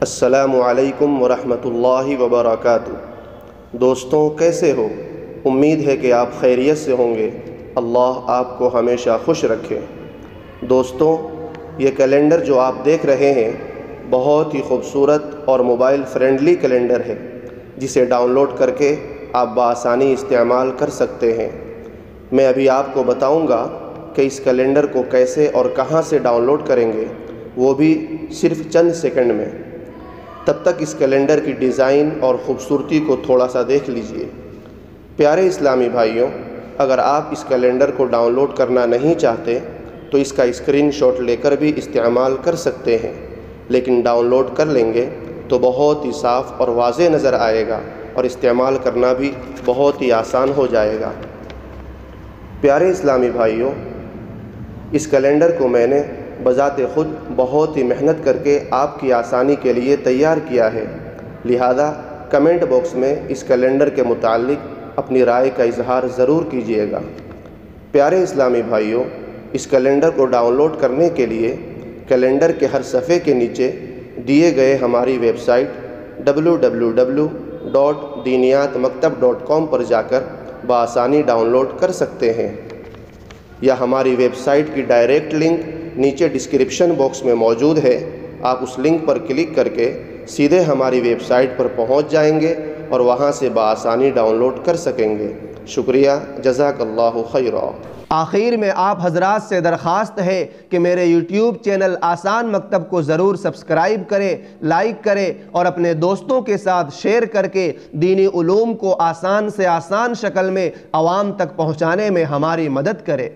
السلام علیکم ورحمۃ اللہ وبرکاتہ۔ دوستوں، کیسے ہو؟ امید ہے کہ آپ خیریت سے ہوں گے۔ اللہ آپ کو ہمیشہ خوش رکھے۔ دوستوں، یہ کیلنڈر جو آپ دیکھ رہے ہیں بہت ہی خوبصورت اور موبائل فرینڈلی کیلنڈر ہے، جسے ڈاؤن لوڈ کر کے آپ بآسانی استعمال کر سکتے ہیں۔ میں ابھی آپ کو بتاؤں گا کہ اس کیلنڈر کو کیسے اور کہاں سے ڈاؤن لوڈ کریں گے، وہ بھی صرف چند سیکنڈ میں۔ تب تک اس کیلنڈر کی ڈیزائن اور خوبصورتی کو تھوڑا سا دیکھ لیجئے۔ پیارے اسلامی بھائیوں، اگر آپ اس کیلنڈر کو ڈاؤن لوڈ کرنا نہیں چاہتے تو اس کا اسکرین شاٹ لے کر بھی استعمال کر سکتے ہیں، لیکن ڈاؤن لوڈ کر لیں گے تو بہت ہی صاف اور واضح نظر آئے گا اور استعمال کرنا بھی بہت ہی آسان ہو جائے گا۔ پیارے اسلامی بھائیوں، اس کیلنڈر کو میں نے بذات خود بہت ہی محنت کر کے آپ کی آسانی کے لیے تیار کیا ہے، لہذا کمنٹ باکس میں اس کیلنڈر کے متعلق اپنی رائے کا اظہار ضرور کیجیے گا۔ پیارے اسلامی بھائیوں، اس کیلنڈر کو ڈاؤن لوڈ کرنے کے لیے کیلنڈر کے ہر صفحے کے نیچے دیے گئے ہماری ویب سائٹ www.diniyatmaktab.com پر جا کر بآسانی ڈاؤن لوڈ کر سکتے ہیں، یا ہماری ویب سائٹ کی ڈائریکٹ لنک نیچے ڈسکرپشن باکس میں موجود ہے۔ آپ اس لنک پر کلک کر کے سیدھے ہماری ویب سائٹ پر پہنچ جائیں گے اور وہاں سے بآسانی ڈاؤن لوڈ کر سکیں گے۔ شکریہ، جزاک اللہ خیرا۔ آخر میں آپ حضرات سے درخواست ہے کہ میرے یوٹیوب چینل آسان مکتب کو ضرور سبسکرائب کریں، لائک کریں اور اپنے دوستوں کے ساتھ شیئر کر کے دینی علوم کو آسان سے آسان شکل میں عوام تک پہنچانے میں ہماری مدد کریں۔